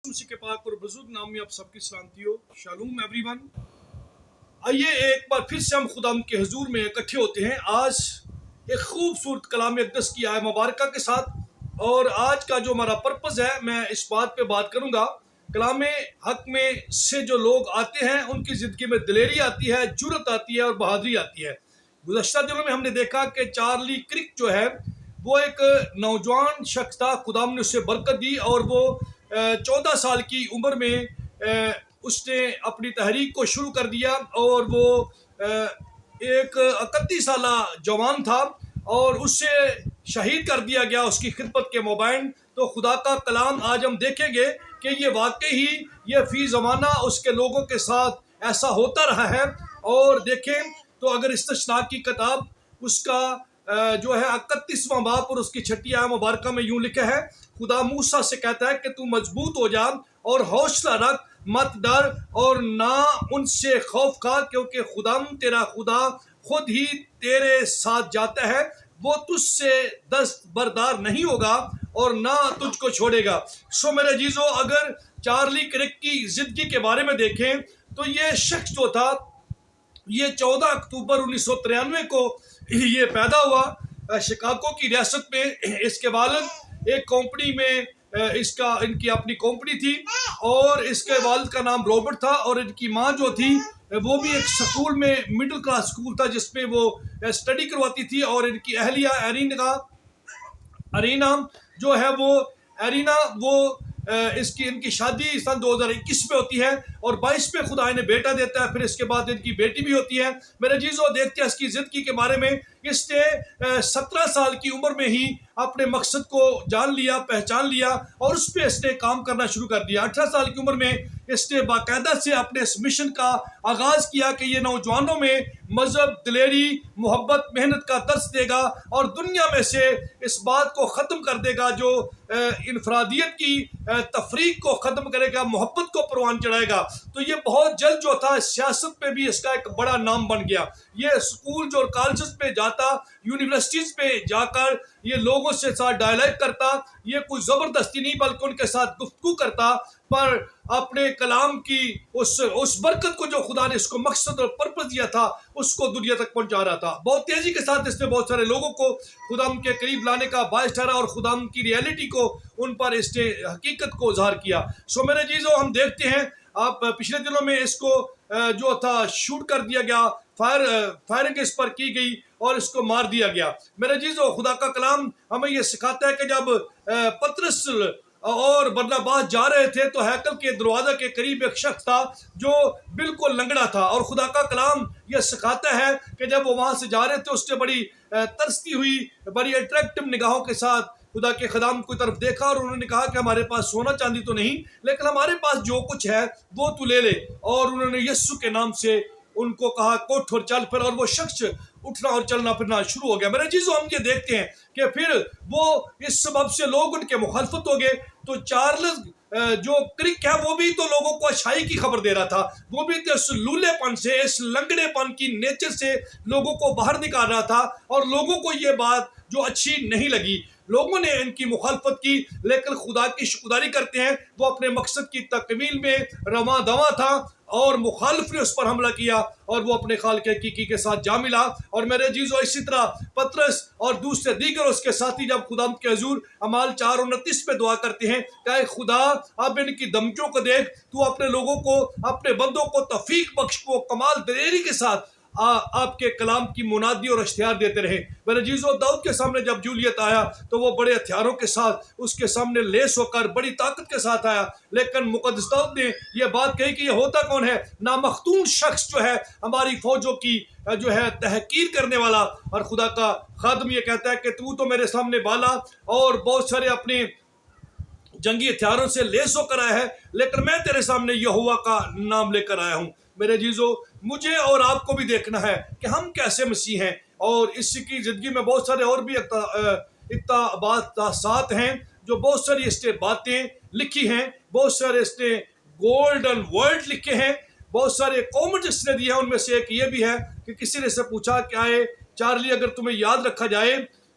मसीह के पाक और बुजुर्ग नाम में आप सबकी सलामती हो। शालूम एवरीवन। आइए एक बार फिर से हम खुदा के हुजूर में इकट्ठे होते हैं। आज एक खूबसूरत कलाम अक़दस की आय मुबारक के साथ, और आज का जो हमारा पर्पज़ है, मैं इस बात पे बात करूंगा। कलाम हक में से जो लोग आते हैं उनकी ज़िंदगी में दिलेरी आती है, जुर्रत आती है और बहादुरी आती है। गुज़श्ता दिनों में हमने देखा कि चार्ली क्रिक जो है वो एक नौजवान शख्स था। खुदाम ने उसे बरकत दी और वो 14 साल की उम्र में उसने अपनी तहरीक को शुरू कर दिया, और वो एक 31 साल जवान था और उससे शहीद कर दिया गया उसकी खिदमत के मोबाइन। तो खुदा का कलाम आज हम देखेंगे कि ये वाकई ही ये फी ज़माना उसके लोगों के साथ ऐसा होता रहा है। और देखें तो अगर इस्तिस्ना की किताब उसका जो है 31वां बाब और उसकी 6ठी आय मुबारक में यूं लिखा है, खुदा मूसा से कहता है कि तू मजबूत हो जा और हौसला रख, मत डर और ना उनसे खौफ खा, क्योंकि खुदा तेरा खुदा खुद ही तेरे साथ जाता है। वो तुझसे दस्तबरदार नहीं होगा और ना तुझको छोड़ेगा। सो मेरे अजीजों, अगर चार्ली क्रिक की जिंदगी के बारे में देखें तो ये शख्स जो था, ये 14 अक्टूबर 1993 को ये पैदा हुआ शिकागो की रियासत में। इसके वालिद एक कंपनी में इनकी अपनी कंपनी थी, और इसके वालिद का नाम रॉबर्ट था, और इनकी माँ जो थी वो भी एक स्कूल में, मिडिल क्लास स्कूल था जिसमें वो स्टडी करवाती थी। और इनकी अहलिया अरीना जो है वो इनकी शादी सन 2021 में होती है, और 22 में खुदा इन्हें बेटा देता है। फिर इसके बाद इनकी बेटी भी होती है। मेरे जीजों, देखते हैं इसकी जिंदगी के बारे में। इसने 17 साल की उम्र में ही अपने मकसद को जान लिया, पहचान लिया, और उस पर इसने काम करना शुरू कर दिया। 18 साल की उम्र में इसने बाकायदा से अपने इस मिशन का आगाज किया कि ये नौजवानों में मजहब, दिलेरी, मोहब्बत, मेहनत का दर्स देगा, और दुनिया में से इस बात को ख़त्म कर देगा जो इनफरादियत की तफरीक को ख़त्म करेगा, मोहब्बत को परवान चढ़ाएगा। तो ये बहुत जल्द जो था सियासत में भी इसका एक बड़ा नाम बन गया। ये स्कूल और कॉलेज में जाता, यूनिवर्सिटीज़ पे जाकर ये लोगों से साथ डायलॉग करता। ये कोई ज़बरदस्ती नहीं बल्कि उनके साथ गुफ्तगू करता, पर अपने कलाम की उस बरकत को जो खुदा ने इसको मकसद और पर्पस दिया था उसको दुनिया तक पहुंचा रहा था। बहुत तेजी के साथ इसने बहुत सारे लोगों को खुदा के करीब लाने का बायस ठहरा, और खुदा की रियलिटी को उन पर इसने हकीकत को ज़ाहिर किया। सो मेरे चीज़ों, हम देखते हैं आप पिछले दिनों में इसको जो था शूट कर दिया गया, फायरिंग इस पर की गई और इसको मार दिया गया। मेरे चीज़ों, खुदा का कलाम हमें यह सिखाता है कि जब पतरस और बरनबास जा रहे थे तो हैकल के दरवाजा के करीब एक शख्स था जो बिल्कुल लंगड़ा था, और खुदा का कलाम यह सिखाता है कि जब वो वहां से जा रहे थे उसने बड़ी तरसती हुई, बड़ी अट्रैक्टिव निगाहों के साथ खुदा के खदाम की तरफ देखा, और उन्होंने कहा कि हमारे पास सोना चांदी तो नहीं, लेकिन हमारे पास जो कुछ है वो तू ले ले। और उन्होंने यीशु के नाम से उनको कहा, कोठ और चल फिर, और वो शख्स उठना और चलना फिरना शुरू हो गया। मेरे चीज़ों, हम ये देखते हैं कि फिर वो इस सबब से लोग उनके मुखालफत हो गए। तो चार्ल्स जो क्रिक है वो भी तो लोगों को अच्छाई की खबर दे रहा था, वो भी तो इस लूलेपन से, इस लंगड़ेपन की नेचर से लोगों को बाहर निकाल रहा था, और लोगों को ये बात जो अच्छी नहीं लगी, लोगों ने इनकी मुखालफत की। लेकिन खुदा की शुक्रगुजारी करते हैं, वो अपने मकसद की तकमील में रवा दवा था, और मुखालिफ ने उस पर हमला किया, और वो अपने खालिक हकीकी के साथ जा मिला। और मेरे जीजो, इसी तरह पतरस और दूसरे दीगर उसके साथी जब खुदा के हुजूर अमाल 4:29 में दुआ करते हैं, कहे खुदा अब इनकी धमकियों को देख, तू अपने लोगों को, अपने बंदों को तौफीक बख्श को कमाल दिलेरी के साथ आपके कलाम की मुनादी और इश्तिहार देते रहे। मेरे जीजो, दाऊद के सामने जब जूलियत आया तो वो बड़े हथियारों के साथ उसके सामने लेस होकर बड़ी ताकत के साथ आया, लेकिन मुकद्दस दाऊद ने यह बात कही कि यह होता कौन है, नामख्तून शख्स जो है हमारी फौजों की जो है तहकीर करने वाला। और खुदा का खादम ये कहता है कि तू तो मेरे सामने बाला और बहुत सारे अपने जंगी हथियारों से लेस होकर आया है, लेकिन मैं तेरे सामने यहोवा का नाम लेकर आया हूँ। मेरे जीजो, मुझे और आपको भी देखना है कि हम कैसे मसीह हैं, और इसकी ज़िंदगी में बहुत सारे और भी इक़्तिबासात हैं, जो बहुत सारी इसने बातें लिखी हैं, बहुत सारे इसने गोल्डन वर्ड लिखे हैं, बहुत सारे कॉमेंट इसने दिए हैं। उनमें से एक ये भी है कि किसी ने से पूछा क्या है चार्ली, अगर तुम्हें याद रखा जाए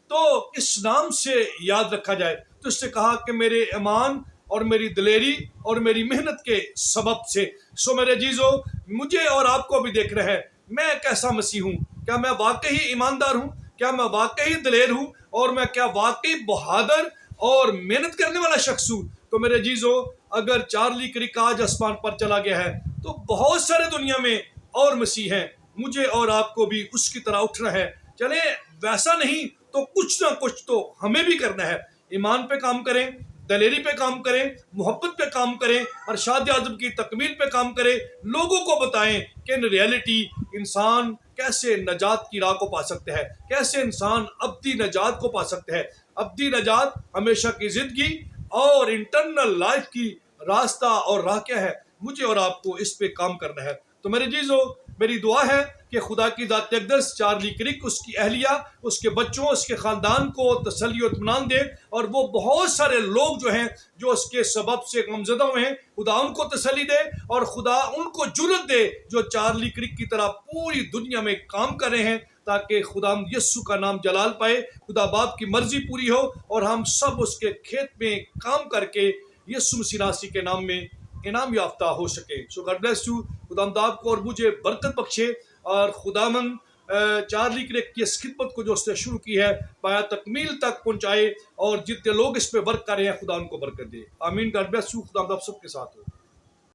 तो इस नाम से याद रखा जाए, तो इसने कहा कि मेरे ईमान और मेरी दिलेरी और मेरी मेहनत के सबब से। सो मेरे जीजो, मुझे और आपको भी देख रहे हैं, मैं कैसा मसीह हूँ? क्या मैं वाकई ईमानदार हूँ? क्या मैं वाकई दिलेर हूँ? और मैं क्या वाकई बहादुर और मेहनत करने वाला शख्स हूँ? तो मेरे जीजो, अगर चार्ली क्रिक आज आसमान पर चला गया है तो बहुत सारे दुनिया में और मसीह हैं। मुझे और आपको भी उसकी तरह उठना है। चले, वैसा नहीं तो कुछ ना कुछ तो हमें भी करना है। ईमान पे काम करें, दलेरी पे काम करें, मोहब्बत पे काम करें, अरशाद आज़म की तकमील पे काम करें। लोगों को बताएं कि इन रियलिटी इंसान कैसे नजात की राह को पा सकते हैं, कैसे इंसान अब्दी नजात को पा सकते हैं। अब्दी नजात हमेशा की जिंदगी और इंटरनल लाइफ की रास्ता और राह क्या है? मुझे और आपको इस पे काम करना है। तो मेरे जीजो, मेरी दुआ है कि खुदा की ज़ात अक़दस चार्ली क्रिक, उसकी अहलिया, उसके बच्चों, उसके ख़ानदान को तसल्ली और इत्मीनान दे, और वो बहुत सारे लोग जो हैं जो उसके सबब से गमज़दा हुए हैं, खुदा उनको तसल्ली दे और खुदा उनको जुर्रत दे जो चार्ली क्रिक की तरह पूरी दुनिया में काम कर रहे हैं, ताकि खुदा यस्सु का नाम जलाल पाए, खुदा बाप की मर्जी पूरी हो और हम सब उसके खेत में काम करके यस्सु मसीह नासी के नाम में इनाम याफ्ता हो सके। सो गॉड ब्लेस यू। खुदा आपको और मुझे बरकत बख्शे और खुदामंद चार्ली क्रिक की इस खिदमत को जो उसने शुरू की है पाया तकमील तक पहुंचाए, और जितने लोग इस पे वर्क कर रहे हैं खुदा उनको बरकत दे। आमीन। God bless you. खुदा आप सबके साथ हो।